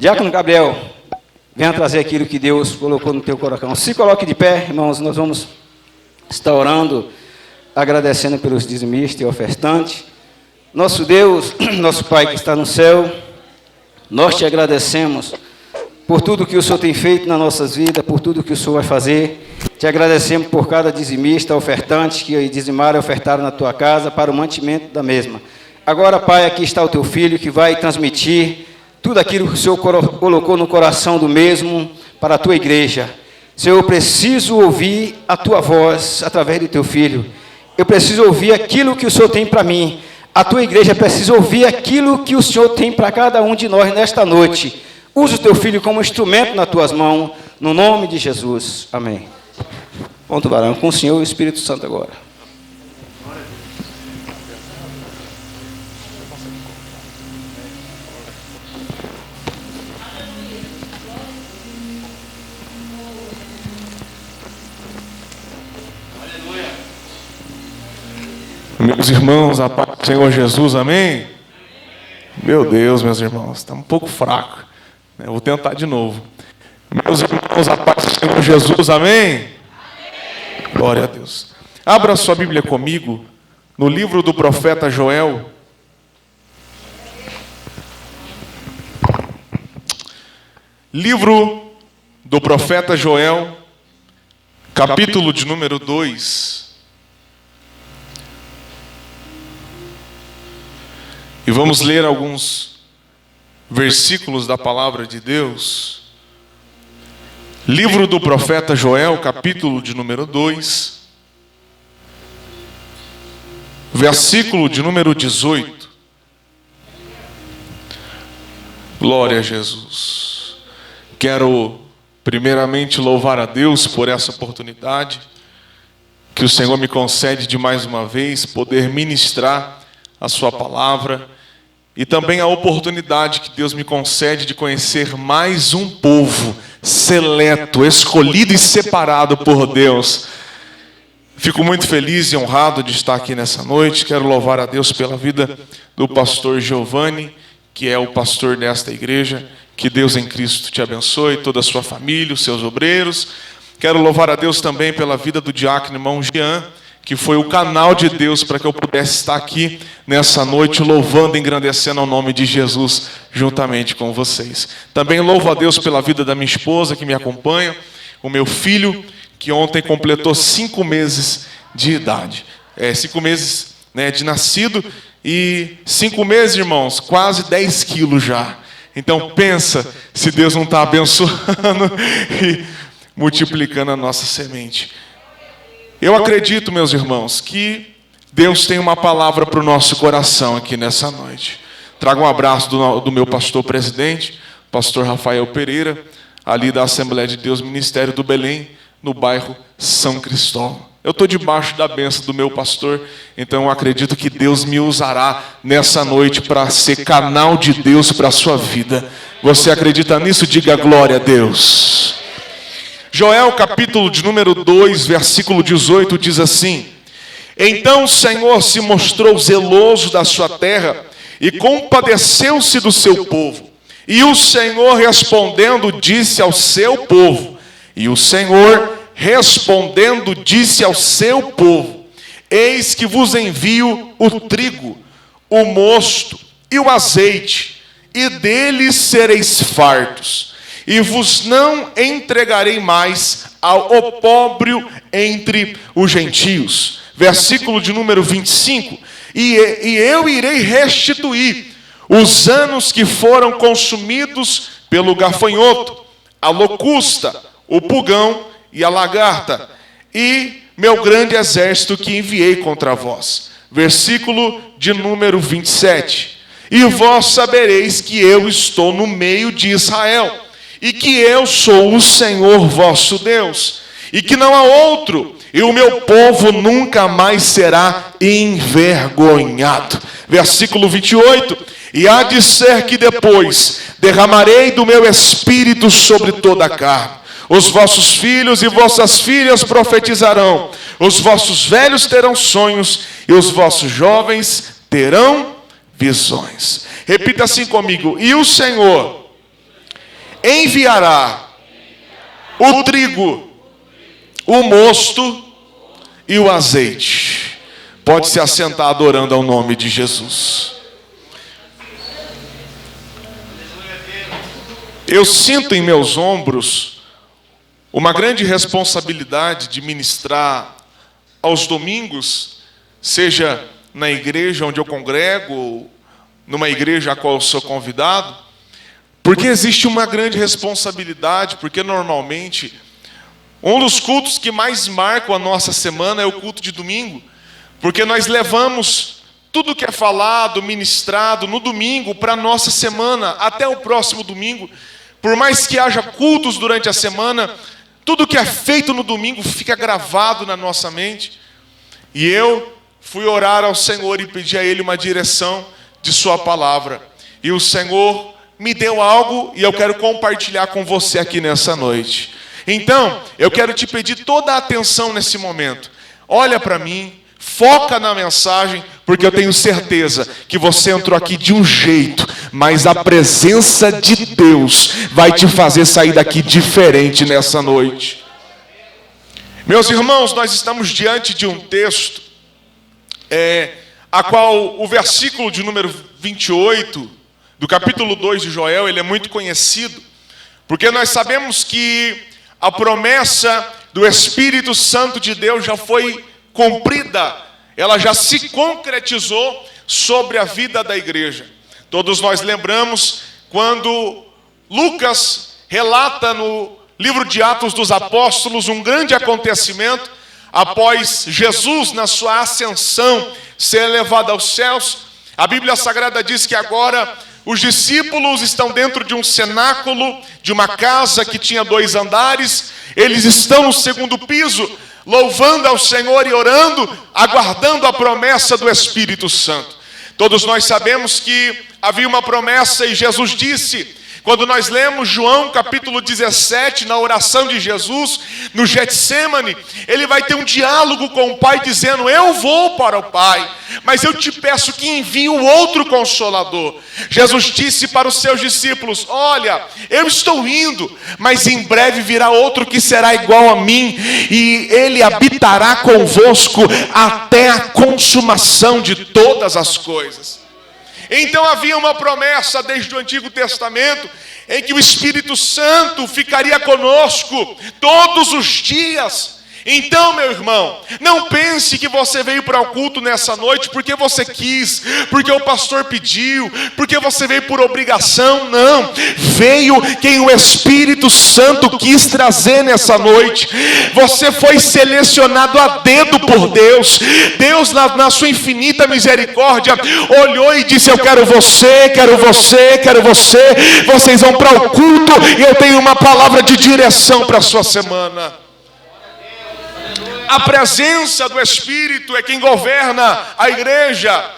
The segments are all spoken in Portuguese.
Diácono Gabriel, venha trazer aquilo que Deus colocou no teu coração. Se coloque de pé, irmãos, nós vamos estar orando, agradecendo pelos dizimistas e ofertantes. Nosso Deus, nosso Pai que está no céu, nós te agradecemos por tudo que o Senhor tem feito nas nossas vidas, por tudo que o Senhor vai fazer. Te agradecemos por cada dizimista, ofertante que dizimaram e ofertaram na tua casa para o mantimento da mesma. Agora, Pai, aqui está o teu filho que vai transmitir tudo aquilo que o Senhor colocou no coração do mesmo para a tua igreja. Senhor, eu preciso ouvir a tua voz através do teu filho. Eu preciso ouvir aquilo que o Senhor tem para mim. A tua igreja precisa ouvir aquilo que o Senhor tem para cada um de nós nesta noite. Usa o teu filho como instrumento nas tuas mãos, no nome de Jesus. Amém. Ponto varão, com o Senhor e o Espírito Santo agora. Meus irmãos, a paz do Senhor Jesus, amém? Meu Deus, meus irmãos, está um pouco fraco. Eu vou tentar de novo. Meus irmãos, a paz do Senhor Jesus, amém? Glória a Deus. Abra sua Bíblia comigo no livro do profeta Joel. Livro do profeta Joel, capítulo de número 2. E vamos ler alguns versículos da palavra de Deus. Livro do profeta Joel, capítulo de número 2, versículo de número 18. Glória a Jesus. Quero primeiramente louvar a Deus por essa oportunidade que o Senhor me concede de mais uma vez poder ministrar a sua palavra, e também a oportunidade que Deus me concede de conhecer mais um povo seleto, escolhido e separado por Deus. Fico muito feliz e honrado de estar aqui nessa noite. Quero louvar a Deus pela vida do pastor Giovanni, que é o pastor desta igreja. Que Deus em Cristo te abençoe, toda a sua família, os seus obreiros. Quero louvar a Deus também pela vida do diácono irmão Jean, que foi o canal de Deus para que eu pudesse estar aqui nessa noite louvando e engrandecendo o nome de Jesus juntamente com vocês. Também louvo a Deus pela vida da minha esposa que me acompanha, o meu filho que ontem completou 5 meses de idade. 5 meses, né, de nascido e 5 meses, irmãos, quase 10 quilos já. Então pensa se Deus não está abençoando e multiplicando a nossa semente. Eu acredito, meus irmãos, que Deus tem uma palavra para o nosso coração aqui nessa noite. Trago um abraço do meu pastor presidente, pastor Rafael Pereira, ali da Assembleia de Deus, Ministério do Belém, no bairro São Cristóvão. Eu estou debaixo da bênção do meu pastor, então eu acredito que Deus me usará nessa noite para ser canal de Deus para a sua vida. Você acredita nisso? Diga glória a Deus. Joel, capítulo de número 2, versículo 18, diz assim: Então o Senhor se mostrou zeloso da sua terra e compadeceu-se do seu povo. E o Senhor respondendo disse ao seu povo, Eis que vos envio o trigo, o mosto e o azeite, e deles sereis fartos. E vos não entregarei mais ao opróbrio entre os gentios. Versículo de número 25. E eu irei restituir os anos que foram consumidos pelo gafanhoto, a locusta, o pulgão e a lagarta, e meu grande exército que enviei contra vós. Versículo de número 27. E vós sabereis que eu estou no meio de Israel, e que eu sou o Senhor vosso Deus, e que não há outro, e o meu povo nunca mais será envergonhado. Versículo 28. E há de ser que depois derramarei do meu espírito sobre toda a carne. Os vossos filhos e vossas filhas profetizarão, os vossos velhos terão sonhos, e os vossos jovens terão visões. Repita assim comigo: e o Senhor enviará o trigo, o mosto e o azeite. Pode se assentar adorando ao nome de Jesus. Eu sinto em meus ombros uma grande responsabilidade de ministrar aos domingos, seja na igreja onde eu congrego, ou numa igreja a qual eu sou convidado, porque existe uma grande responsabilidade, porque normalmente um dos cultos que mais marcam a nossa semana é o culto de domingo, porque nós levamos tudo que é falado, ministrado no domingo para a nossa semana, até o próximo domingo. Por mais que haja cultos durante a semana, tudo que é feito no domingo fica gravado na nossa mente. E eu fui orar ao Senhor e pedir a Ele uma direção de Sua palavra. E o Senhor me deu algo e eu quero compartilhar com você aqui nessa noite. Então, eu quero te pedir toda a atenção nesse momento. Olha para mim, foca na mensagem, porque eu tenho certeza que você entrou aqui de um jeito, mas a presença de Deus vai te fazer sair daqui diferente nessa noite. Meus irmãos, nós estamos diante de um texto, a qual o versículo de número 28, do capítulo 2 de Joel, ele é muito conhecido, porque nós sabemos que a promessa do Espírito Santo de Deus já foi cumprida, ela já se concretizou sobre a vida da igreja. Todos nós lembramos quando Lucas relata no livro de Atos dos Apóstolos um grande acontecimento após Jesus, na sua ascensão, ser elevado aos céus. A Bíblia Sagrada diz que agora os discípulos estão dentro de um cenáculo, de uma casa que tinha 2 andares, eles estão no 2º piso, louvando ao Senhor e orando, aguardando a promessa do Espírito Santo. Todos nós sabemos que havia uma promessa e Jesus disse, quando nós lemos João capítulo 17, na oração de Jesus, no Getsêmani, ele vai ter um diálogo com o Pai dizendo, eu vou para o Pai, mas eu te peço que envie o outro Consolador. Jesus disse para os seus discípulos, olha, eu estou indo, mas em breve virá outro que será igual a mim, e ele habitará convosco até a consumação de todas as coisas. Então havia uma promessa desde o Antigo Testamento, em que o Espírito Santo ficaria conosco todos os dias. Então, meu irmão, não pense que você veio para o culto nessa noite porque você quis, porque o pastor pediu, porque você veio por obrigação. Não, veio quem o Espírito Santo quis trazer nessa noite. Você foi selecionado a dedo por Deus. Deus, na sua infinita misericórdia, olhou e disse, eu quero você, quero você, quero você. Vocês vão para o culto e eu tenho uma palavra de direção para a sua semana. A presença do Espírito é quem governa a igreja.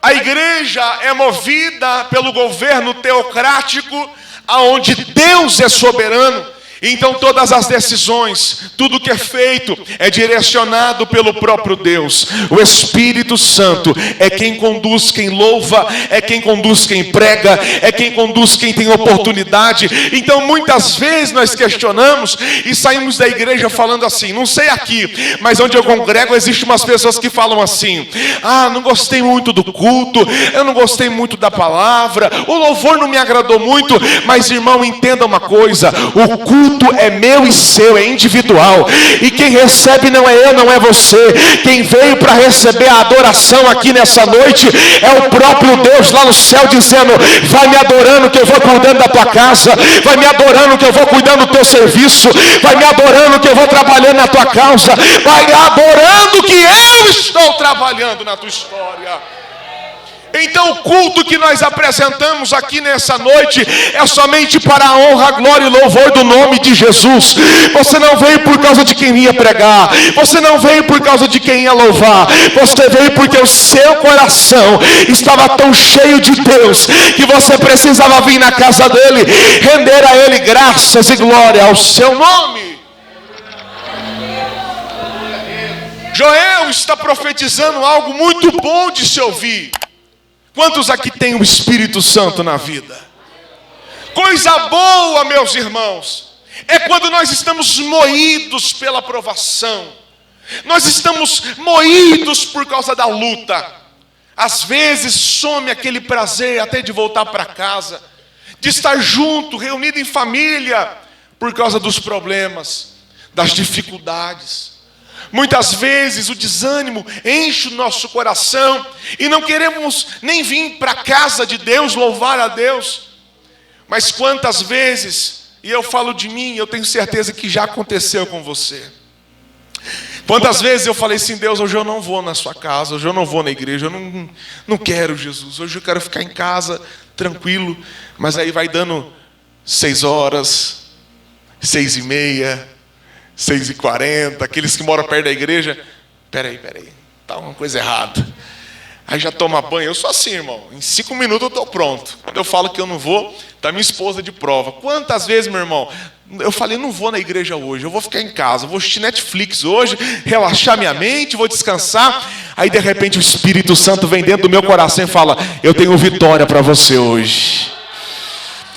A igreja é movida pelo governo teocrático, aonde Deus é soberano. Então todas as decisões, tudo que é feito é direcionado pelo próprio Deus. O Espírito Santo é quem conduz quem louva, é quem conduz quem prega, é quem conduz quem tem oportunidade. Então muitas vezes nós questionamos e saímos da igreja falando assim, não sei aqui, mas onde eu congrego existe umas pessoas que falam assim, não gostei muito do culto, eu não gostei muito da palavra, o louvor não me agradou muito. Mas irmão, entenda uma coisa, o culto é meu e seu, é individual, e quem recebe não é eu, não é você. Quem veio para receber a adoração aqui nessa noite é o próprio Deus lá no céu, dizendo, vai me adorando que eu vou cuidando da tua casa, vai me adorando que eu vou cuidando do teu serviço, vai me adorando que eu vou trabalhando na tua causa, vai adorando que eu estou trabalhando na tua história. Então o culto que nós apresentamos aqui nessa noite é somente para a honra, glória e louvor do nome de Jesus. Você não veio por causa de quem ia pregar, você não veio por causa de quem ia louvar, você veio porque o seu coração estava tão cheio de Deus que você precisava vir na casa dele, render a ele graças e glória ao seu nome. Joel está profetizando algo muito bom de se ouvir. Quantos aqui têm o Espírito Santo na vida? Coisa boa, meus irmãos, é quando nós estamos moídos pela provação. Nós estamos moídos por causa da luta. Às vezes some aquele prazer até de voltar para casa, de estar junto, reunido em família, por causa dos problemas, das dificuldades. Muitas vezes o desânimo enche o nosso coração e não queremos nem vir para a casa de Deus, louvar a Deus. Mas quantas vezes, e eu falo de mim, eu tenho certeza que já aconteceu com você. Quantas vezes eu falei assim: Deus, hoje eu não vou na sua casa, hoje eu não vou na igreja, eu não quero, Jesus, hoje eu quero ficar em casa, tranquilo. Mas aí vai dando 6 horas, 6h30, 6h40, aqueles que moram perto da igreja, peraí, tá uma coisa errada. Aí já toma banho. Eu sou assim, irmão, em 5 minutos eu estou pronto. Quando eu falo que eu não vou, tá minha esposa de prova. Quantas vezes, meu irmão, eu falei: não vou na igreja hoje, eu vou ficar em casa, vou assistir Netflix hoje, relaxar minha mente, vou descansar. Aí de repente o Espírito Santo vem dentro do meu coração e fala: eu tenho vitória para você hoje.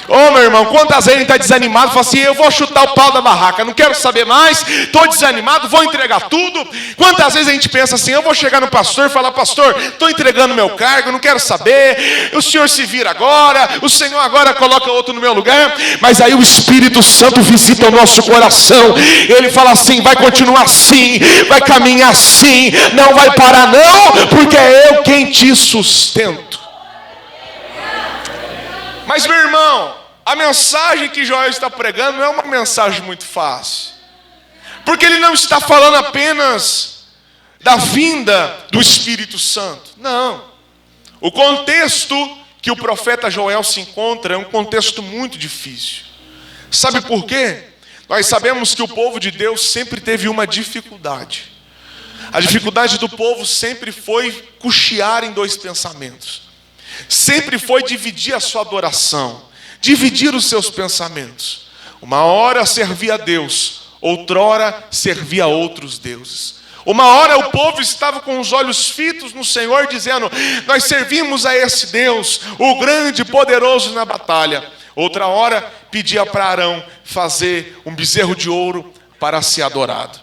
Ô, meu irmão, quantas vezes a gente está desanimado, fala assim: eu vou chutar o pau da barraca, não quero saber mais, estou desanimado, vou entregar tudo. Quantas vezes a gente pensa assim: eu vou chegar no pastor e falar: pastor, estou entregando meu cargo, não quero saber, o senhor se vira agora, o Senhor agora coloca outro no meu lugar. Mas aí o Espírito Santo visita o nosso coração, ele fala assim: vai continuar assim, vai caminhar assim, não vai parar não, porque é eu quem te sustento. Mas, meu irmão, a mensagem que Joel está pregando não é uma mensagem muito fácil. Porque ele não está falando apenas da vinda do Espírito Santo. Não. O contexto que o profeta Joel se encontra é um contexto muito difícil. Sabe por quê? Nós sabemos que o povo de Deus sempre teve uma dificuldade. A dificuldade do povo sempre foi cochear em 2 pensamentos. Sempre foi dividir a sua adoração, dividir os seus pensamentos. Uma hora servia a Deus, outrora servia a outros deuses. Uma hora o povo estava com os olhos fitos no Senhor, dizendo: nós servimos a esse Deus, o grande e poderoso na batalha. Outra hora pedia para Arão fazer um bezerro de ouro para ser adorado.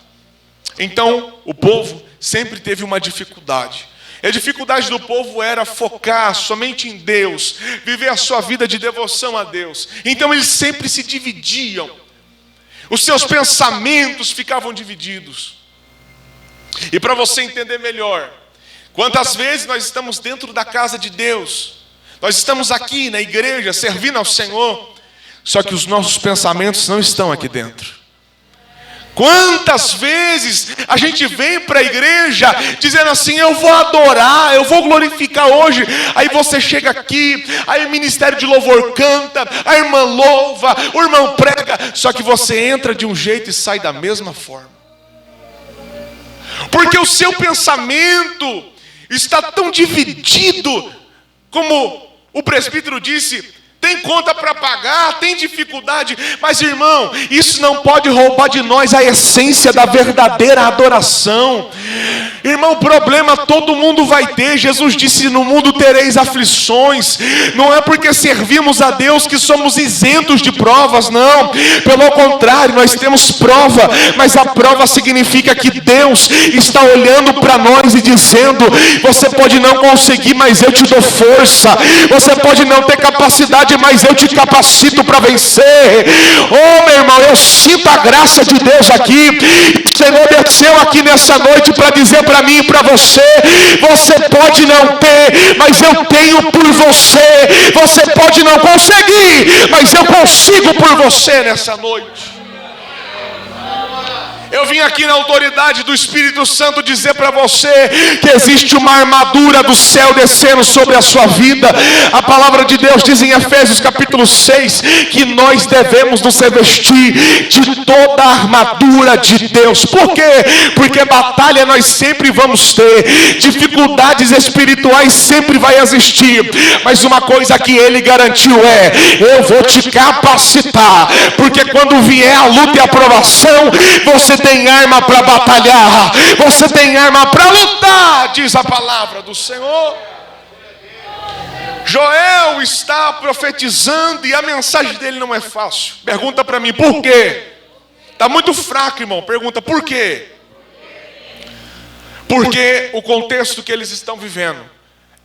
Então o povo sempre teve uma dificuldade. A dificuldade do povo era focar somente em Deus, viver a sua vida de devoção a Deus. Então eles sempre se dividiam, os seus pensamentos ficavam divididos. E para você entender melhor, quantas vezes nós estamos dentro da casa de Deus, nós estamos aqui na igreja servindo ao Senhor, só que os nossos pensamentos não estão aqui dentro. Quantas vezes a gente vem para a igreja dizendo assim: eu vou adorar, eu vou glorificar hoje. Aí você chega aqui, aí o ministério de louvor canta, a irmã louva, o irmão prega, só que você entra de um jeito e sai da mesma forma. Porque o seu pensamento está tão dividido, como o presbítero disse: tem conta para pagar, tem dificuldade. Mas, irmão, isso não pode roubar de nós a essência da verdadeira adoração. Irmão, problema todo mundo vai ter. Jesus disse: no mundo tereis aflições. Não é porque servimos a Deus que somos isentos de provas, não. Pelo contrário, nós temos prova. Mas a prova significa que Deus está olhando para nós e dizendo: você pode não conseguir, mas eu te dou força. Você pode não ter capacidade, mas eu te capacito para vencer. Oh, meu irmão, eu sinto a graça de Deus aqui. O Senhor desceu aqui nessa noite para dizer para mim e para você: você pode não ter, mas eu tenho por você. Você pode não conseguir, mas eu consigo por você nessa noite. Eu vim aqui na autoridade do Espírito Santo dizer para você que existe uma armadura do céu descendo sobre a sua vida. A palavra de Deus diz em Efésios capítulo 6 que nós devemos nos revestir de toda a armadura de Deus. Por quê? Porque batalha nós sempre vamos ter, dificuldades espirituais sempre vai existir, mas uma coisa que Ele garantiu é: eu vou te capacitar, porque quando vier a luta e a provação, você tem arma para batalhar, você tem arma para lutar, diz a palavra do Senhor. Joel está profetizando e a mensagem dele não é fácil. Pergunta para mim, por quê? Está muito fraco, irmão. Pergunta, por quê? Porque o contexto que eles estão vivendo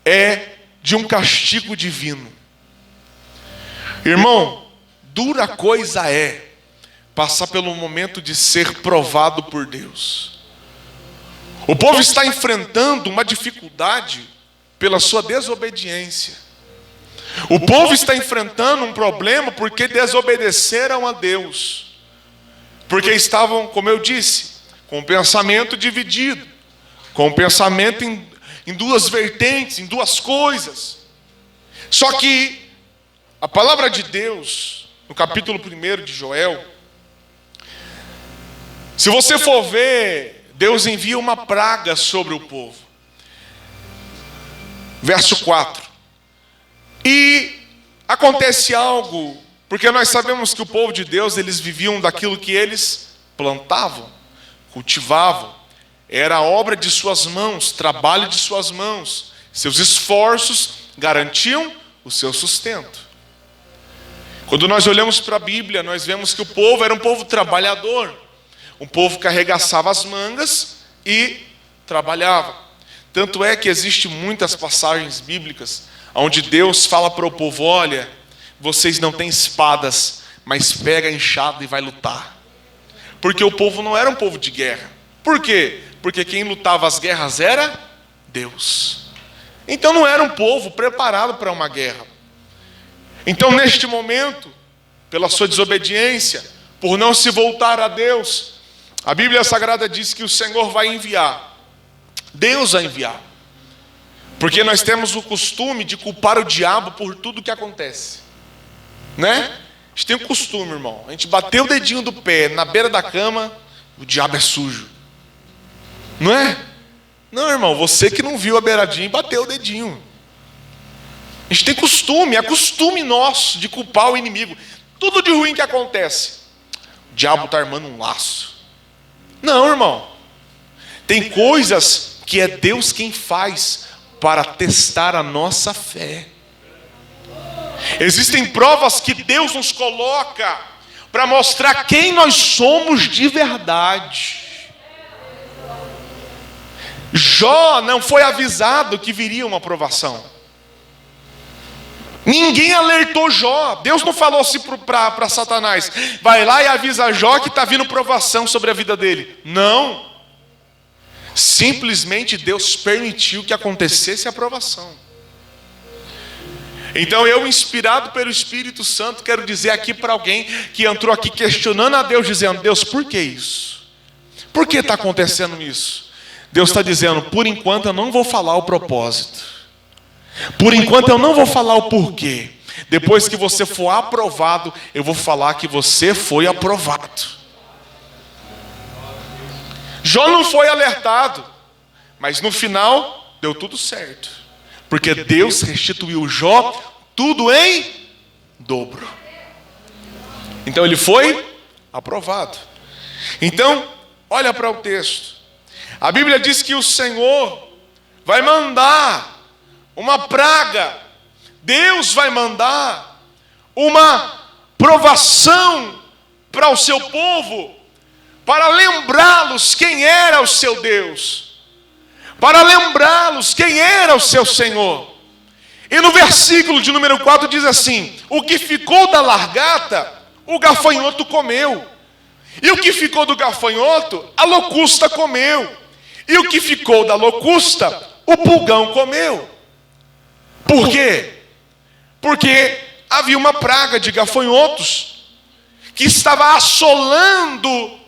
é de um castigo divino. Irmão, dura coisa é passar pelo momento de ser provado por Deus. O povo está enfrentando uma dificuldade pela sua desobediência. O povo está enfrentando um problema porque desobedeceram a Deus. Porque estavam, como eu disse, com o pensamento dividido, com o pensamento em duas vertentes, em duas coisas. Só que a palavra de Deus, no capítulo 1 de Joel, se você for ver, Deus envia uma praga sobre o povo. Verso 4. E acontece algo, porque nós sabemos que o povo de Deus, eles viviam daquilo que eles plantavam, cultivavam. Era a obra de suas mãos, trabalho de suas mãos. Seus esforços garantiam o seu sustento. Quando nós olhamos para a Bíblia, nós vemos que o povo era um povo trabalhador. Um povo que arregaçava as mangas e trabalhava. Tanto é que existem muitas passagens bíblicas onde Deus fala para o povo, olha, vocês não têm espadas, mas pega a enxada e vai lutar. Porque o povo não era um povo de guerra. Por quê? Porque quem lutava as guerras era Deus. Então não era um povo preparado para uma guerra. Então neste momento, pela sua desobediência, por não se voltar a Deus, a Bíblia Sagrada diz que o Senhor vai enviar. Deus vai enviar. Porque nós temos o costume de culpar o diabo por tudo que acontece. Né? A gente tem um costume, irmão. A gente bateu o dedinho do pé na beira da cama, o diabo é sujo. Não é? Não, irmão, você que não viu a beiradinha e bateu o dedinho. A gente tem costume, é costume nosso de culpar o inimigo. Tudo de ruim que acontece, o diabo está armando um laço. Não, irmão. Tem coisas que é Deus quem faz para testar a nossa fé. Existem provas que Deus nos coloca para mostrar quem nós somos de verdade. Jó não foi avisado que viria uma provação. Ninguém alertou Jó. Deus não falou assim para Satanás, vai lá e avisa Jó que está vindo provação sobre a vida dele. Não. Simplesmente Deus permitiu que acontecesse a provação. Então eu, inspirado pelo Espírito Santo, quero dizer aqui para alguém que entrou aqui questionando a Deus, dizendo, Deus, por que isso? Por que está acontecendo isso? Deus está dizendo, por enquanto eu não vou falar o propósito. Por enquanto eu não vou falar o porquê. Depois que você for aprovado, eu vou falar que você foi aprovado. Jó não foi alertado, mas no final deu tudo certo. Porque Deus restituiu Jó tudo em dobro. Então ele foi aprovado. Então, olha para o texto. A Bíblia diz que o Senhor vai mandar uma praga. Deus vai mandar uma provação para o seu povo, para lembrá-los quem era o seu Deus, para lembrá-los quem era o seu Senhor. E no versículo de número 4 diz assim, o que ficou da largata, o gafanhoto comeu. E o que ficou do gafanhoto, a locusta comeu. E o que ficou da locusta, o pulgão comeu. Por quê? Porque havia uma praga de gafanhotos que estava assolando,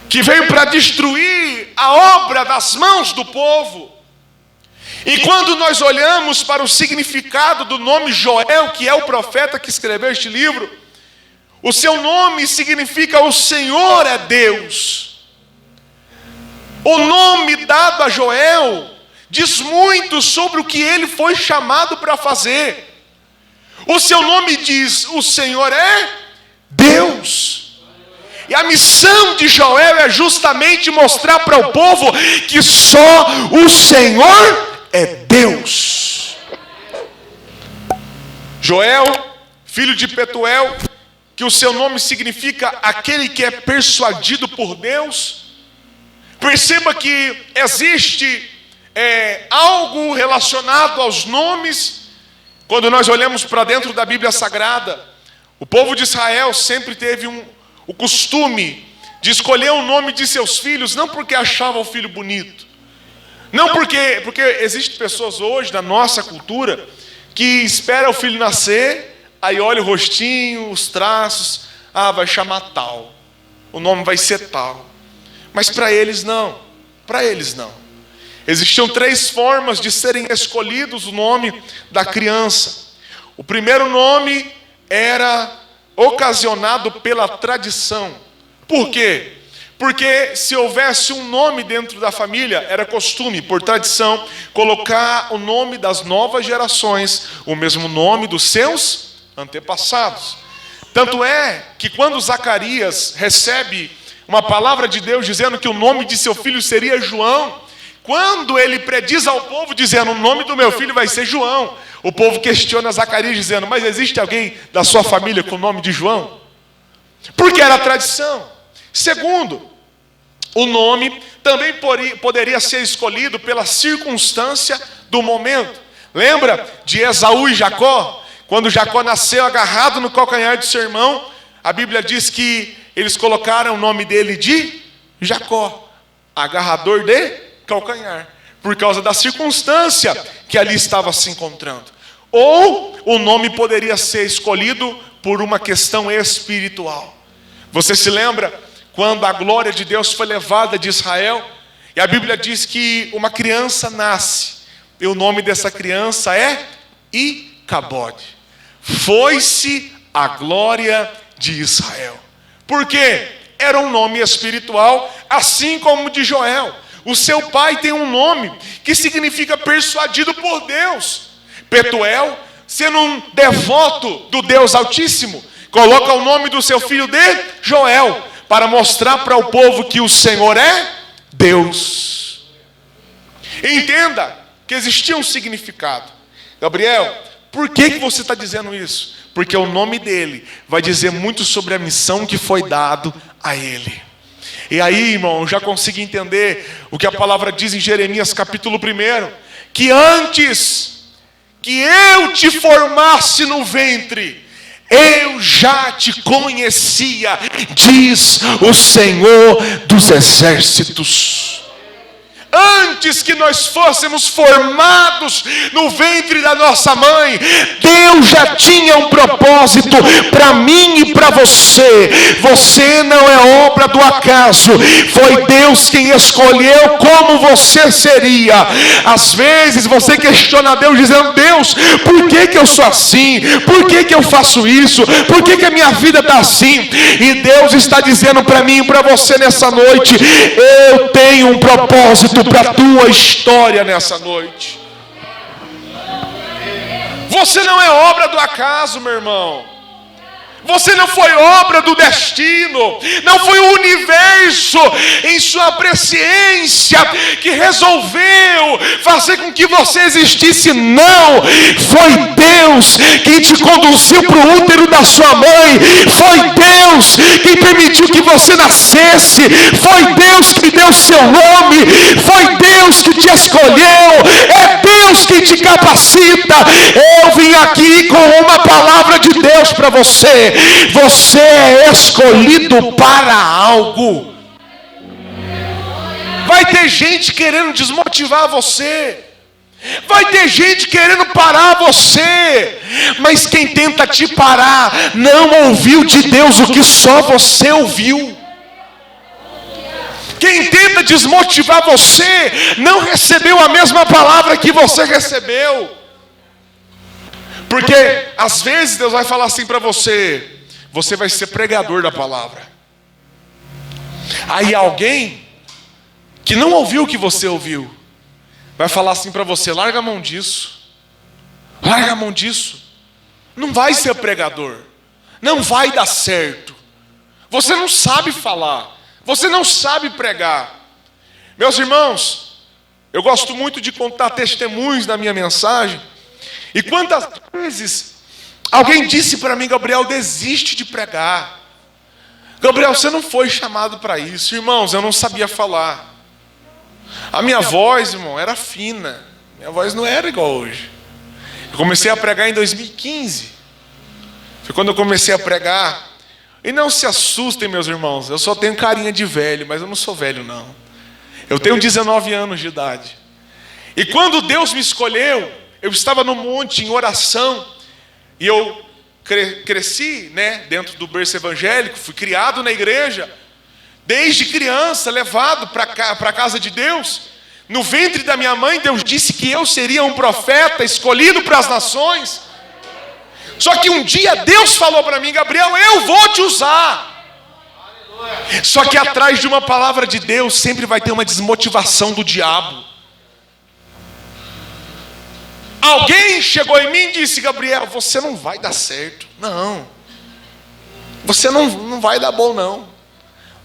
que veio para destruir a obra das mãos do povo. E quando nós olhamos para o significado do nome Joel, que é o profeta que escreveu este livro, o seu nome significa o Senhor é Deus. O nome dado a Joel diz muito sobre o que ele foi chamado para fazer. O seu nome diz, o Senhor é Deus. E a missão de Joel é justamente mostrar para o povo que só o Senhor é Deus. Joel, filho de Petuel, que o seu nome significa aquele que é persuadido por Deus. Perceba que existe algo relacionado aos nomes. Quando nós olhamos para dentro da Bíblia Sagrada, o povo de Israel sempre teve o costume de escolher o nome de seus filhos, não porque achava o filho bonito, não porque existem pessoas hoje na nossa cultura que espera o filho nascer, aí olha o rostinho, os traços, vai chamar tal, o nome vai ser tal. Mas para eles não, Existiam 3 formas de serem escolhidos o nome da criança. O primeiro nome era ocasionado pela tradição. Por quê? Porque se houvesse um nome dentro da família, era costume, por tradição, colocar o nome das novas gerações, o mesmo nome dos seus antepassados. Tanto é que quando Zacarias recebe uma palavra de Deus dizendo que o nome de seu filho seria João, quando ele prediz ao povo dizendo o nome do meu filho vai ser João, o povo questiona Zacarias dizendo, mas existe alguém da sua família com o nome de João? Porque era tradição. Segundo, o nome também poderia ser escolhido pela circunstância do momento. Lembra de Esaú e Jacó? Quando Jacó nasceu agarrado no calcanhar de seu irmão, a Bíblia diz que eles colocaram o nome dele de Jacó, agarrador de calcanhar, por causa da circunstância que ali estava se encontrando. Ou o nome poderia ser escolhido por uma questão espiritual. Você se lembra quando a glória de Deus foi levada de Israel? E a Bíblia diz que uma criança nasce, e o nome dessa criança é Icabode. Foi-se a glória de Israel. Por quê? Era um nome espiritual, assim como o de Joel. O seu pai tem um nome que significa persuadido por Deus. Petuel, sendo um devoto do Deus Altíssimo, coloca o nome do seu filho de Joel, para mostrar para o povo que o Senhor é Deus. Entenda que existia um significado. Gabriel, por que você está dizendo isso? Porque o nome dele vai dizer muito sobre a missão que foi dado a ele. E aí, irmão, eu já consigo entender o que a palavra diz em Jeremias capítulo 1, que antes que eu te formasse no ventre, eu já te conhecia, diz o Senhor dos Exércitos. Antes que nós fôssemos formados no ventre da nossa mãe, Deus já tinha um propósito para mim e para você. Você não é obra do acaso. Foi Deus quem escolheu como você seria. Às vezes você questiona Deus dizendo, Deus, por que eu sou assim? Por que eu faço isso? Por que a minha vida está assim? E Deus está dizendo para mim e para você nessa noite, eu tenho um propósito para a tua história nessa noite. Você não é obra do acaso, meu irmão. Você não foi obra do destino. Não foi o universo em sua presciência que resolveu fazer com que você existisse. Não. Foi Deus quem te conduziu para o útero da sua mãe. Foi Deus quem permitiu que você nascesse. Foi Deus que deu seu nome. Foi Deus que te escolheu. É Deus que te capacita. Eu vim aqui com uma palavra de Deus para você. Você é escolhido para algo. Vai ter gente querendo desmotivar você. Vai ter gente querendo parar você. Mas quem tenta te parar não ouviu de Deus o que só você ouviu. Quem tenta desmotivar você não recebeu a mesma palavra que você recebeu. Porque às vezes Deus vai falar assim para você: você vai ser pregador da palavra. Aí alguém que não ouviu o que você ouviu vai falar assim para você: larga a mão disso. Larga a mão disso. Não vai ser pregador. Não vai dar certo. Você não sabe falar. Você não sabe pregar. Meus irmãos, eu gosto muito de contar testemunhos na minha mensagem. E quantas vezes Alguém disse para mim: Gabriel, desiste de pregar. Gabriel, você não foi chamado para isso. Irmãos, eu não sabia falar. A minha voz, irmão, era fina. Minha voz não era igual hoje. Eu comecei a pregar em 2015. Foi quando eu comecei a pregar. E não se assustem, meus irmãos, eu só tenho carinha de velho, mas eu não sou velho, não. Eu tenho 19 anos de idade. E quando Deus me escolheu, eu estava no monte em oração. E eu cresci, né, dentro do berço evangélico, fui criado na igreja. Desde criança, levado para a casa de Deus. No ventre da minha mãe, Deus disse que eu seria um profeta escolhido para as nações. Só que um dia Deus falou para mim: Gabriel, eu vou te usar. Só que atrás de uma palavra de Deus sempre vai ter uma desmotivação do diabo. Alguém chegou em mim e disse: Gabriel, você não vai dar certo. Não. Você não vai dar bom, não.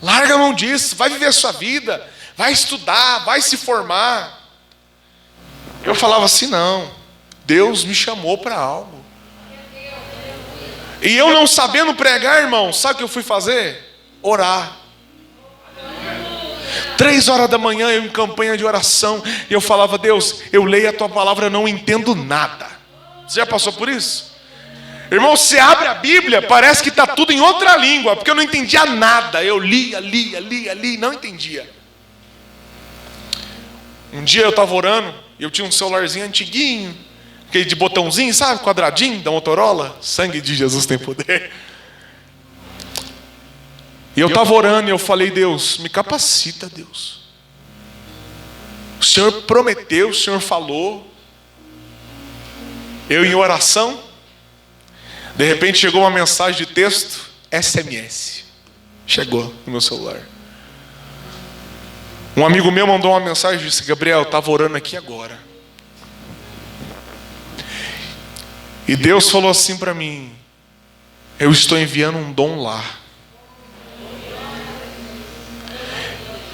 Larga a mão disso, vai viver a sua vida, vai estudar, vai se formar. Eu falava assim: não, Deus me chamou para algo. E eu não sabendo pregar, irmão, sabe o que eu fui fazer? Orar. 3 horas da manhã, eu em campanha de oração, e eu falava: Deus, eu leio a tua palavra, eu não entendo nada. Você já passou por isso? Irmão, você abre a Bíblia, parece que está tudo em outra língua, porque eu não entendia nada. Eu lia, não entendia. Um dia eu estava orando, e eu tinha um celularzinho antiguinho, aquele de botãozinho, sabe, quadradinho, da Motorola. Sangue de Jesus tem poder. E eu estava orando e eu falei: Deus, me capacita, Deus. O Senhor prometeu, o Senhor falou. Eu em oração, de repente chegou uma mensagem de texto, SMS. Chegou no meu celular. Um amigo meu mandou uma mensagem e disse: Gabriel, eu estava orando aqui agora. E Deus falou assim para mim: eu estou enviando um dom lá.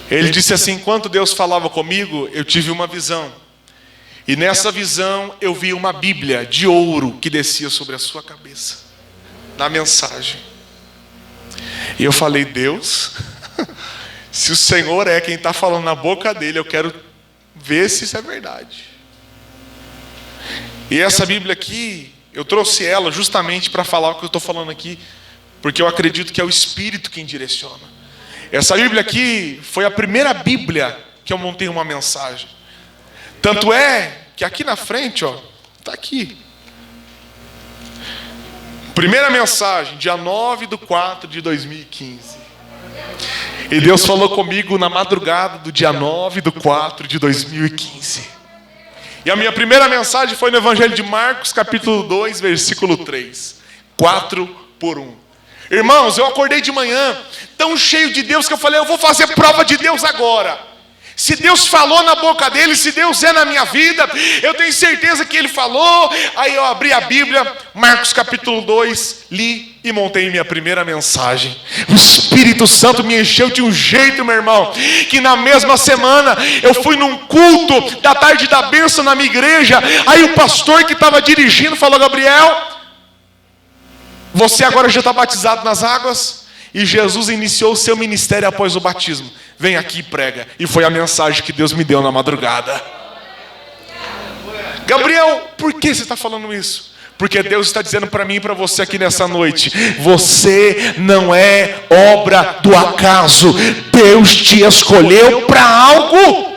Ele disse assim: enquanto Deus falava comigo, eu tive uma visão. E nessa visão eu vi uma Bíblia de ouro que descia sobre a sua cabeça, na mensagem. E eu falei: Deus, se o Senhor é quem está falando na boca dele, eu quero ver se isso é verdade. E essa Bíblia aqui, eu trouxe ela justamente para falar o que eu estou falando aqui, porque eu acredito que é o Espírito quem direciona. Essa Bíblia aqui foi a primeira Bíblia que eu montei uma mensagem. Tanto é que aqui na frente, ó, está aqui. Primeira mensagem, dia 9/4/2015. E Deus falou comigo na madrugada do dia 9/4/2015. E a minha primeira mensagem foi no Evangelho de Marcos, capítulo 2, versículo 3. 4:1. Irmãos, eu acordei de manhã tão cheio de Deus que eu falei: eu vou fazer prova de Deus agora. Se Deus falou na boca dele, se Deus é na minha vida, eu tenho certeza que ele falou. Aí eu abri a Bíblia, Marcos capítulo 2, li e montei minha primeira mensagem. O Espírito Santo me encheu de um jeito, meu irmão, que na mesma semana eu fui num culto da tarde da bênção na minha igreja. Aí o pastor que estava dirigindo falou: Gabriel, você agora já está batizado nas águas, e Jesus iniciou o seu ministério após o batismo. Vem aqui e prega. E foi a mensagem que Deus me deu na madrugada. Gabriel, por que você está falando isso? Porque Deus está dizendo para mim e para você aqui nessa noite: você não é obra do acaso. Deus te escolheu para algo.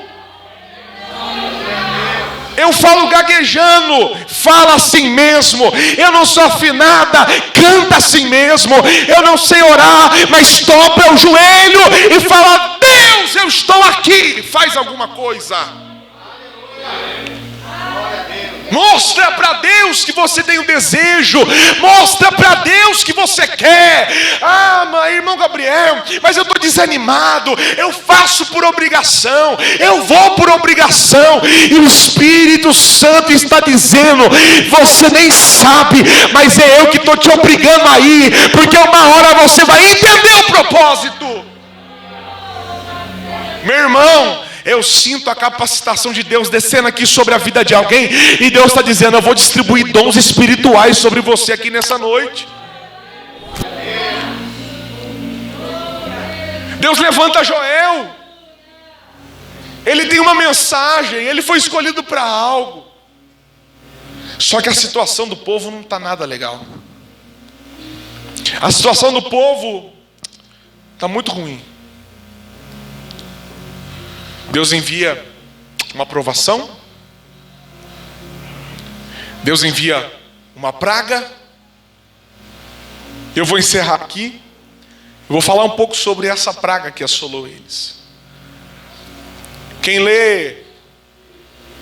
Eu falo gaguejando, fala assim mesmo. Eu não sou afinada, canta assim mesmo. Eu não sei orar, mas dobra o joelho e fala: Deus, eu estou aqui. Faz alguma coisa. Mostra para Deus que você tem um desejo. Mostra para Deus que você quer. Ah, mas irmão Gabriel, mas eu estou desanimado. Eu faço por obrigação. Eu vou por obrigação. E o Espírito Santo está dizendo: você nem sabe, mas é eu que estou te obrigando a ir. Porque uma hora você vai entender o propósito. Meu irmão, eu sinto a capacitação de Deus descendo aqui sobre a vida de alguém, e Deus está dizendo: eu vou distribuir dons espirituais sobre você aqui nessa noite. Deus levanta Joel, ele tem uma mensagem, ele foi escolhido para algo. Só que a situação do povo não está nada legal. A situação do povo está muito ruim. Deus envia uma provação, Deus envia uma praga. Eu vou encerrar aqui. Eu vou falar um pouco sobre essa praga que assolou eles. Quem lê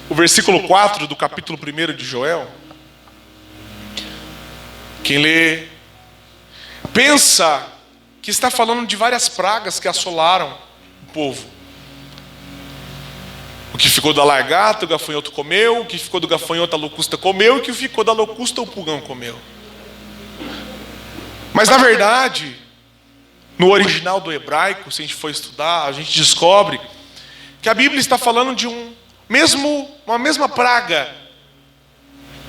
o versículo 4 do capítulo 1 de Joel, quem lê, pensa que está falando de várias pragas que assolaram o povo. O que ficou da lagarta, o gafanhoto comeu. O que ficou do gafanhoto, a locusta comeu. E o que ficou da locusta, o pulgão comeu. Mas na verdade, no original do hebraico, se a gente for estudar, a gente descobre que a Bíblia está falando de uma mesma praga.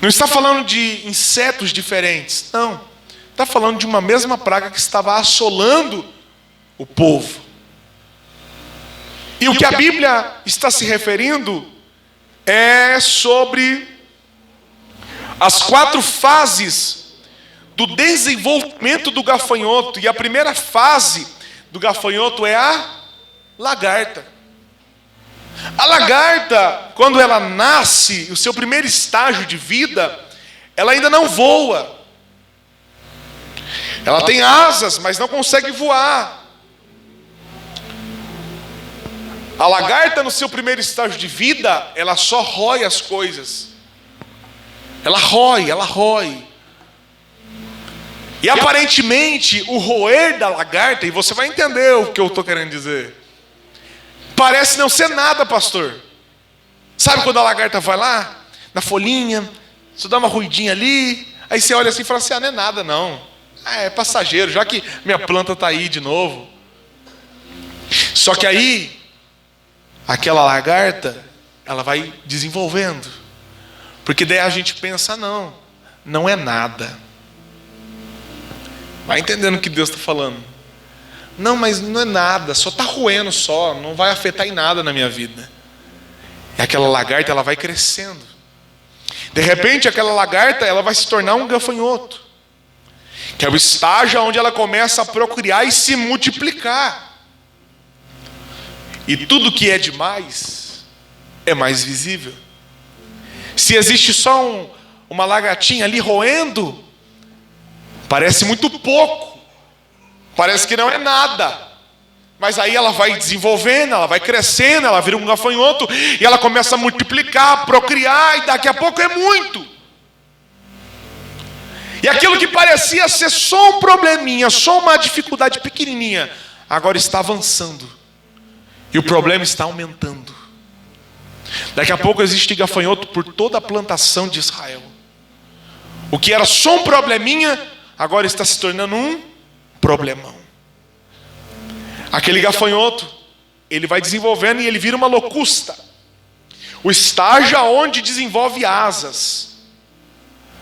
Não está falando de insetos diferentes, não. Está falando de uma mesma praga que estava assolando o povo. E o que a Bíblia está se referindo é sobre as 4 fases do desenvolvimento do gafanhoto. E a primeira fase do gafanhoto é a lagarta. A lagarta, quando ela nasce, o seu primeiro estágio de vida, ela ainda não voa. Ela tem asas, mas não consegue voar. A lagarta, no seu primeiro estágio de vida, ela só rói as coisas. Ela rói. E aparentemente, o roer da lagarta, e você vai entender o que eu estou querendo dizer, parece não ser nada, pastor. Sabe quando a lagarta vai lá, na folhinha, você dá uma ruidinha ali, aí você olha assim e fala assim: não é nada não. É passageiro, já que minha planta está aí de novo. Só que aí, aquela lagarta, ela vai desenvolvendo. Porque daí a gente pensa: não é nada. Vai entendendo o que Deus está falando. Não, mas não é nada, só está roendo só, não vai afetar em nada na minha vida. E aquela lagarta, ela vai crescendo. De repente, aquela lagarta, ela vai se tornar um gafanhoto, que é o estágio onde ela começa a procriar e se multiplicar. E tudo que é demais é mais visível. Se existe só uma lagartinha ali roendo, parece muito pouco, parece que não é nada. Mas aí ela vai desenvolvendo, ela vai crescendo, ela vira um gafanhoto, e ela começa a multiplicar, procriar, e daqui a pouco é muito. E aquilo que parecia ser só um probleminha, só uma dificuldade pequenininha, agora está avançando. E o problema está aumentando. Daqui a pouco existe gafanhoto por toda a plantação de Israel. O que era só um probleminha, agora está se tornando um problemão. Aquele gafanhoto, ele vai desenvolvendo e ele vira uma locusta. O estágio onde desenvolve asas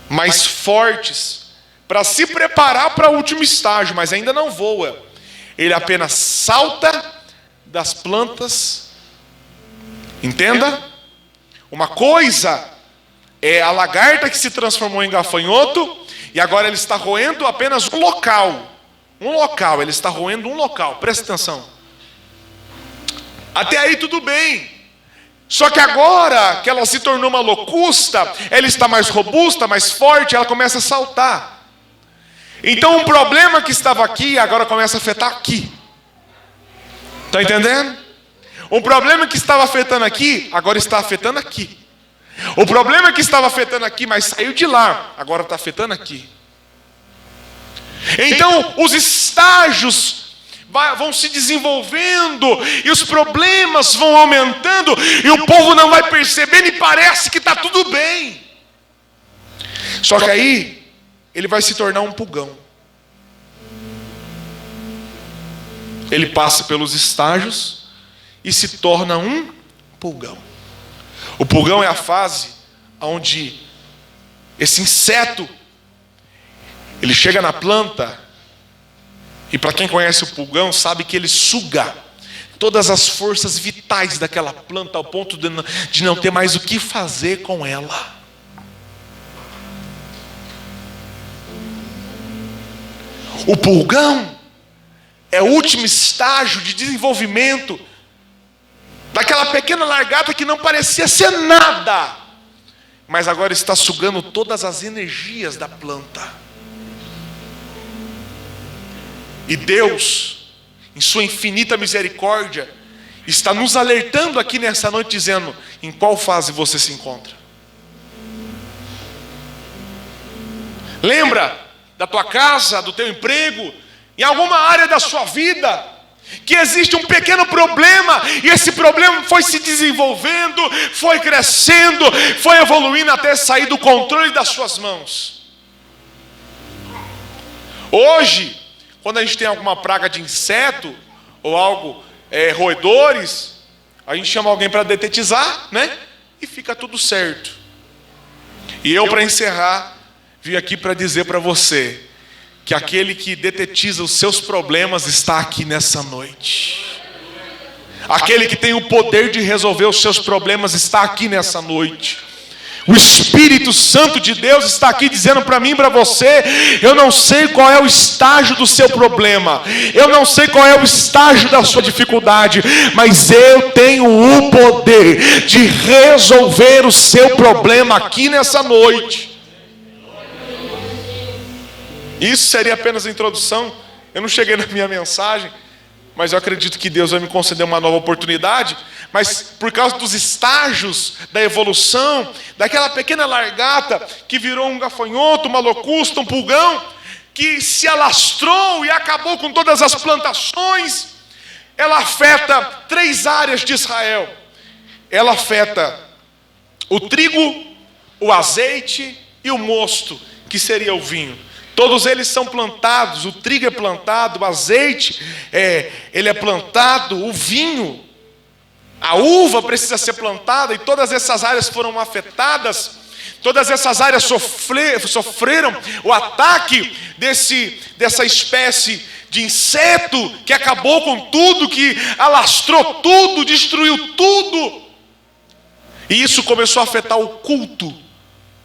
mais fortes, para se preparar para o último estágio, mas ainda não voa. Ele apenas salta das plantas. Entenda? Uma coisa é a lagarta que se transformou em gafanhoto, e agora ele está roendo apenas um local. Ele está roendo um local, presta atenção. Até aí tudo bem. Só que agora que ela se tornou uma locusta, ela está mais robusta, mais forte, ela começa a saltar. Então um problema que estava aqui, agora começa a afetar aqui. Está entendendo? Um problema que estava afetando aqui, agora está afetando aqui. O problema que estava afetando aqui, mas saiu de lá, agora está afetando aqui. Então os estágios vão se desenvolvendo, e os problemas vão aumentando, e o povo não vai percebendo, e parece que está tudo bem. Só que aí ele vai se tornar um pulgão. Ele passa pelos estágios e se torna um pulgão. O pulgão é a fase onde esse inseto, ele chega na planta, e para quem conhece o pulgão, sabe que ele suga todas as forças vitais daquela planta, ao ponto de não ter mais o que fazer com ela. O pulgão é o último estágio de desenvolvimento daquela pequena lagarta que não parecia ser nada, mas agora está sugando todas as energias da planta. E Deus, em sua infinita misericórdia, está nos alertando aqui nessa noite, dizendo: em qual fase você se encontra? Lembra da tua casa, do teu emprego, em alguma área da sua vida, que existe um pequeno problema, e esse problema foi se desenvolvendo, foi crescendo, foi evoluindo até sair do controle das suas mãos. Hoje, quando a gente tem alguma praga de inseto, ou algo, roedores, a gente chama alguém para detetizar, né? E fica tudo certo. E eu, para encerrar, vim aqui para dizer para você que aquele que detetiza os seus problemas está aqui nessa noite. Aquele que tem o poder de resolver os seus problemas está aqui nessa noite. O Espírito Santo de Deus está aqui dizendo para mim e para você: eu não sei qual é o estágio do seu problema, eu não sei qual é o estágio da sua dificuldade, mas eu tenho o poder de resolver o seu problema aqui nessa noite. Isso seria apenas a introdução. Eu não cheguei na minha mensagem, mas eu acredito que Deus vai me conceder uma nova oportunidade. Mas por causa dos estágios da evolução, daquela pequena lagarta que virou um gafanhoto, uma locusta, um pulgão, que se alastrou e acabou com todas as plantações, ela afeta 3 áreas de Israel. Ela afeta o trigo, o azeite e o mosto, que seria o vinho. Todos eles são plantados, o trigo é plantado, o azeite ele é plantado, o vinho, a uva precisa ser plantada, e todas essas áreas foram afetadas. Todas essas áreas sofreram o ataque dessa espécie de inseto que acabou com tudo, que alastrou tudo, destruiu tudo. E isso começou a afetar o culto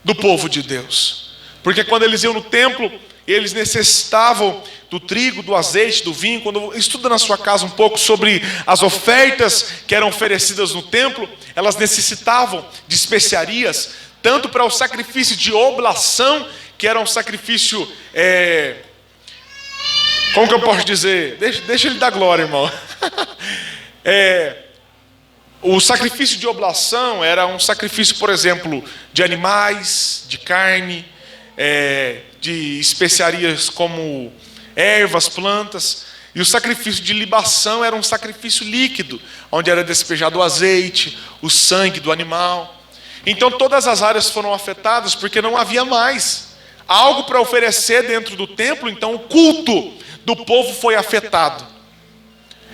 do povo de Deus. Porque quando eles iam no templo, eles necessitavam do trigo, do azeite, do vinho. Quando estuda na sua casa um pouco sobre as ofertas que eram oferecidas no templo, elas necessitavam de especiarias, tanto para o sacrifício de oblação, que era um sacrifício, como que eu posso dizer? Deixa ele dar glória, irmão. O sacrifício de oblação era um sacrifício, por exemplo, de animais, de carne, de especiarias como ervas, plantas. E o sacrifício de libação era um sacrifício líquido, onde era despejado o azeite, o sangue do animal. Então todas as áreas foram afetadas, porque não havia mais algo para oferecer dentro do templo. Então o culto do povo foi afetado.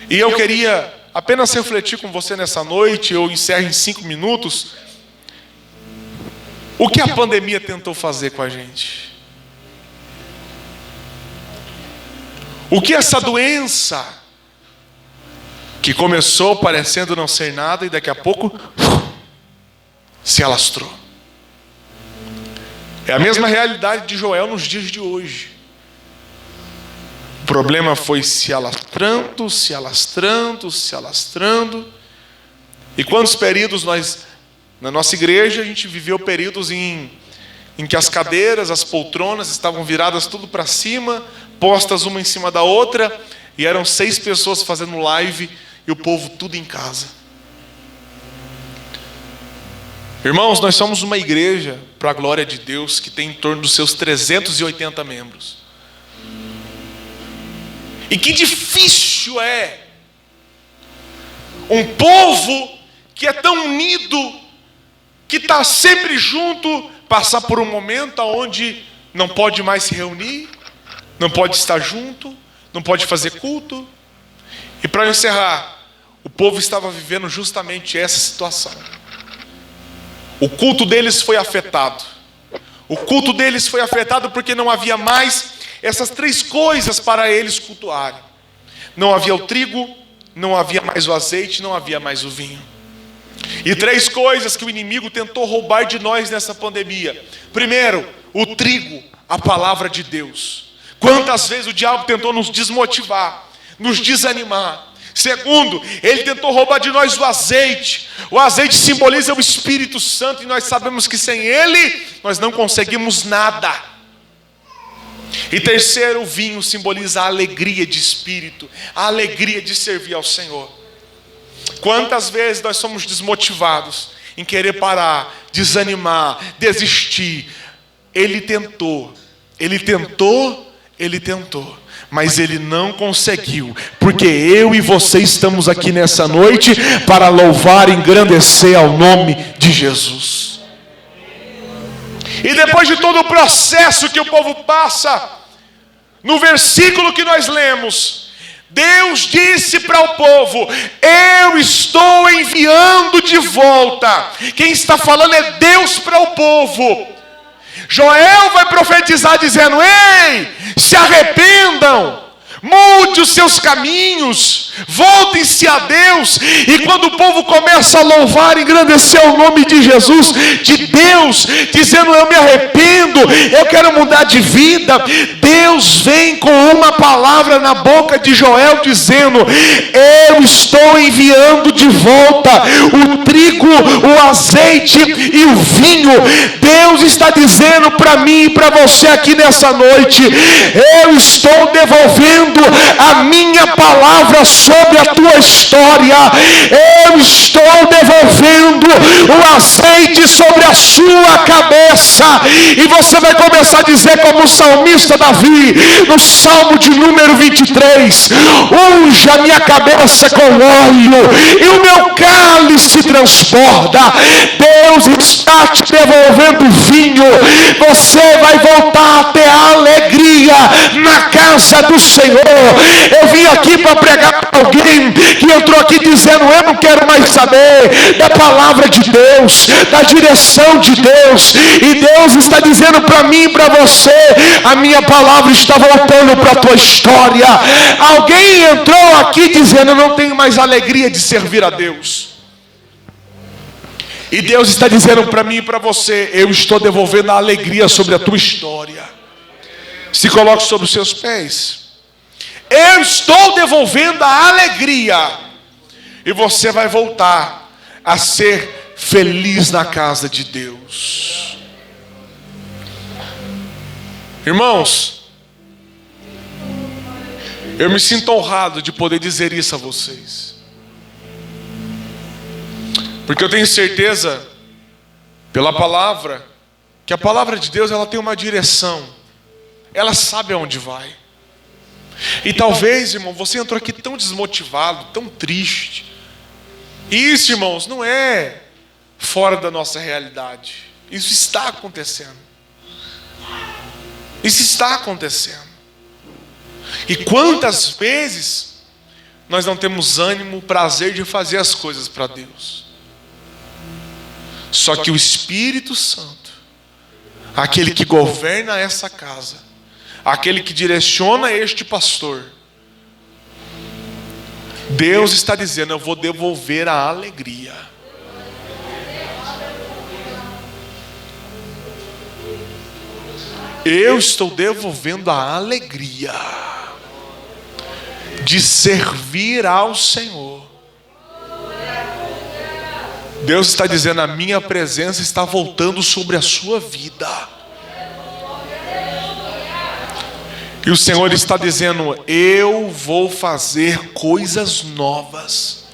E eu queria apenas refletir com você nessa noite. Eu encerro em 5 minutos. O que a pandemia tentou fazer com a gente? O que essa doença, que começou parecendo não ser nada e daqui a pouco se alastrou? É a mesma realidade de Joel nos dias de hoje. O problema foi se alastrando, se alastrando, se alastrando. E quantos períodos na nossa igreja a gente viveu períodos em que as cadeiras, as poltronas estavam viradas tudo para cima, postas uma em cima da outra, e eram 6 pessoas fazendo live e o povo tudo em casa. Irmãos, nós somos uma igreja, para a glória de Deus, que tem em torno dos seus 380 membros. E que difícil é um povo que é tão unido, que está sempre junto, passar por um momento onde não pode mais se reunir, não pode estar junto, não pode fazer culto. E para encerrar, o povo estava vivendo justamente essa situação. O culto deles foi afetado. O culto deles foi afetado porque não havia mais essas 3 coisas para eles cultuarem. Não havia o trigo, não havia mais o azeite, não havia mais o vinho. E 3 coisas que o inimigo tentou roubar de nós nessa pandemia. Primeiro, o trigo, a palavra de Deus. Quantas vezes o diabo tentou nos desmotivar, nos desanimar. Segundo, ele tentou roubar de nós o azeite. O azeite simboliza o Espírito Santo e nós sabemos que sem ele nós não conseguimos nada. E terceiro, o vinho simboliza a alegria de espírito, a alegria de servir ao Senhor. Quantas vezes nós somos desmotivados em querer parar, desanimar, desistir. Ele tentou, mas ele não conseguiu, porque eu e você estamos aqui nessa noite para louvar e engrandecer ao nome de Jesus. E depois de todo o processo que o povo passa, no versículo que nós lemos, Deus disse para o povo: eu estou enviando de volta. Quem está falando é Deus para o povo. Joel vai profetizar dizendo: ei, se arrependam, mude os seus caminhos, voltem-se a Deus. E quando o povo começa a louvar e engrandecer o nome de Jesus, de Deus, dizendo: eu me arrependo, eu quero mudar de vida, Deus vem com uma palavra na boca de Joel dizendo: eu estou enviando de volta o trigo, o azeite e o vinho. Deus está dizendo para mim e para você aqui nessa noite: eu estou devolvendo a minha palavra sobre a tua história. Eu estou devolvendo o azeite sobre a sua cabeça. E você vai começar a dizer como o salmista Davi, no Salmo de número 23: unja a minha cabeça com óleo e o meu cálice transborda. Deus está te devolvendo vinho. Você vai voltar a ter alegria na casa do Senhor. Eu vim aqui para pregar para alguém que entrou aqui dizendo: eu não quero mais saber da palavra de Deus, da direção de Deus. E Deus está dizendo para mim e para você: a minha palavra está voltando para a tua história. Alguém entrou aqui dizendo: eu não tenho mais alegria de servir a Deus. E Deus está dizendo para mim e para você: eu estou devolvendo a alegria sobre a tua história. Se coloque sobre os seus pés. Eu estou devolvendo a alegria. E você vai voltar a ser feliz na casa de Deus. Irmãos, eu me sinto honrado de poder dizer isso a vocês. Porque eu tenho certeza, pela palavra, que a palavra de Deus, ela tem uma direção. Ela sabe aonde vai. E talvez, irmão, você entrou aqui tão desmotivado, tão triste. E isso, irmãos, não é fora da nossa realidade. Isso está acontecendo. Isso está acontecendo. E quantas vezes nós não temos ânimo, prazer de fazer as coisas para Deus. Só que o Espírito Santo, aquele que governa essa casa, aquele que direciona este pastor, Deus está dizendo: eu vou devolver a alegria. Eu estou devolvendo a alegria de servir ao Senhor. Deus está dizendo: a minha presença está voltando sobre a sua vida. E o Senhor está dizendo: eu vou fazer coisas novas.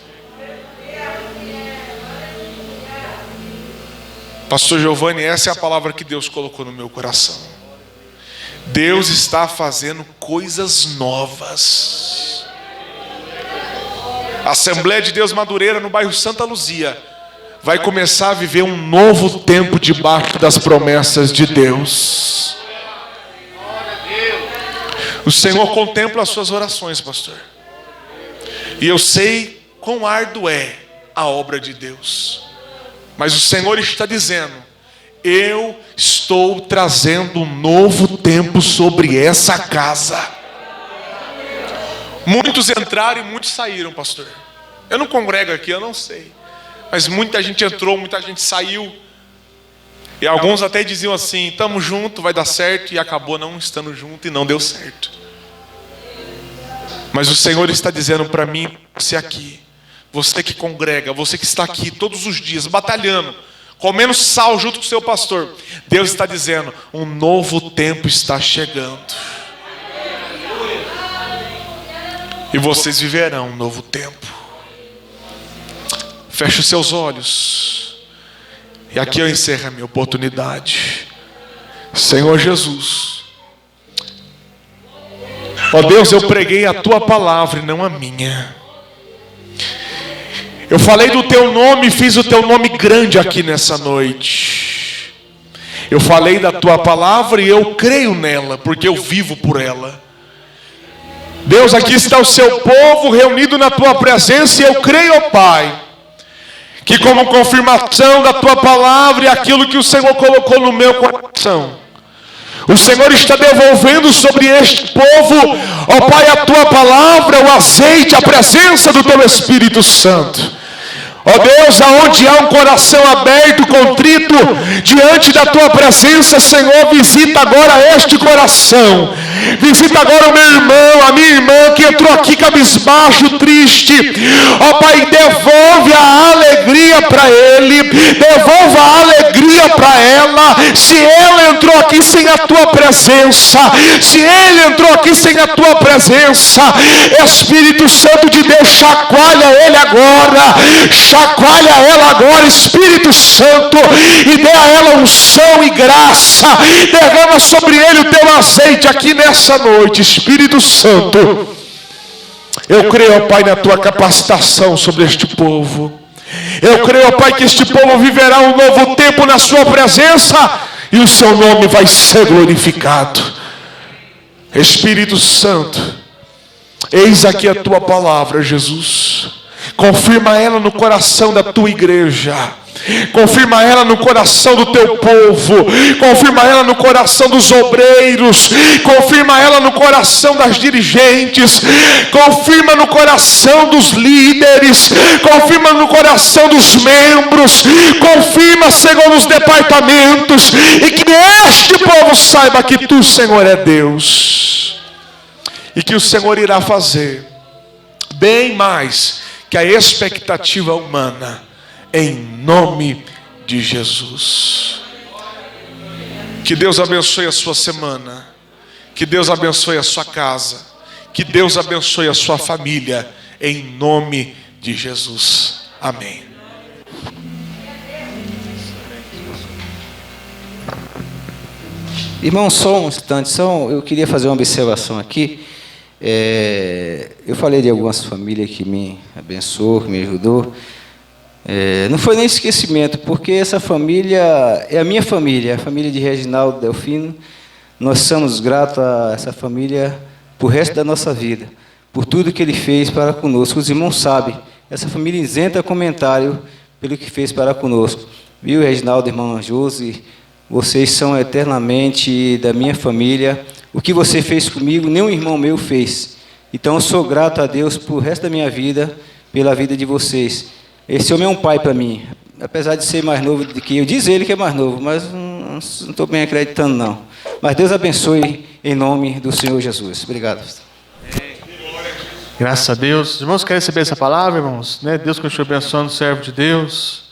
Pastor Giovanni, essa é a palavra que Deus colocou no meu coração. Deus está fazendo coisas novas. A Assembleia de Deus Madureira, no bairro Santa Luzia, vai começar a viver um novo tempo debaixo das promessas de Deus. O Senhor contempla as suas orações, pastor. E eu sei quão árduo é a obra de Deus. Mas o Senhor está dizendo: eu estou trazendo um novo tempo sobre essa casa. Muitos entraram e muitos saíram, pastor. Eu não congrego aqui, eu não sei. Mas muita gente entrou, muita gente saiu. E alguns até diziam assim: estamos juntos, vai dar certo. E acabou não estando junto e não deu certo. Mas o Senhor está dizendo para mim, você aqui, você que congrega, você que está aqui todos os dias batalhando, comendo sal junto com o seu pastor, Deus está dizendo: um novo tempo está chegando. E vocês viverão um novo tempo. Feche os seus olhos. E aqui eu encerro a minha oportunidade. Senhor Jesus, ó Deus, eu preguei a tua palavra e não a minha. Eu falei do teu nome e fiz o teu nome grande aqui nessa noite. Eu falei da tua palavra e eu creio nela, porque eu vivo por ela. Deus, aqui está o seu povo reunido na tua presença e eu creio, ó Pai, que como confirmação da tua palavra e aquilo que o Senhor colocou no meu coração, o Senhor está devolvendo sobre este povo, ó Pai, a tua palavra, o azeite, a presença do teu Espírito Santo. Ó Deus, aonde há um coração aberto, contrito, diante da tua presença, Senhor, visita agora este coração. Visita agora o meu irmão, a minha irmã que entrou aqui cabisbaixo, triste. Ó Pai, devolve a alegria para ele, devolva a alegria para ela. Se ela entrou aqui sem a tua presença, se ele entrou aqui sem a tua presença, Espírito Santo de Deus, chacoalha ele agora, chacoalha ela agora, Espírito Santo, e dê a ela unção e graça. Derrama sobre ele o teu azeite aqui nessa noite, Espírito Santo. Eu creio, ó Pai, na tua capacitação sobre este povo. Eu creio, ó Pai, que este povo viverá um novo tempo na sua presença e o seu nome vai ser glorificado. Espírito Santo, eis aqui a tua palavra, Jesus. Confirma ela no coração da tua igreja. Confirma ela no coração do teu povo. Confirma ela no coração dos obreiros. Confirma ela no coração das dirigentes. Confirma no coração dos líderes. Confirma no coração dos membros. Confirma, Senhor, nos departamentos. E que este povo saiba que tu, Senhor, é Deus. E que o Senhor irá fazer bem mais que a expectativa humana, em nome de Jesus. Que Deus abençoe a sua semana, que Deus abençoe a sua casa, que Deus abençoe a sua família, em nome de Jesus. Amém. Irmão, só um instante, eu queria fazer uma observação aqui. Eu falei de algumas famílias que me abençoou, que me ajudou. Não foi nem esquecimento, porque essa família é a minha família, a família de Reginaldo Delfino. Nós somos gratos a essa família por resto da nossa vida, por tudo que ele fez para conosco. Os irmãos sabem, essa família isenta comentário pelo que fez para conosco. Viu, Reginaldo, irmão Josi, vocês são eternamente da minha família. O que você fez comigo, nenhum irmão meu fez. Então eu sou grato a Deus por resto da minha vida, pela vida de vocês. Esse homem é um pai para mim, apesar de ser mais novo do que eu. Diz ele que é mais novo, mas não estou bem acreditando não. Mas Deus abençoe em nome do Senhor Jesus. Obrigado. Graças a Deus. Os irmãos querem receber essa palavra, irmãos? Deus continue abençoando o servo de Deus.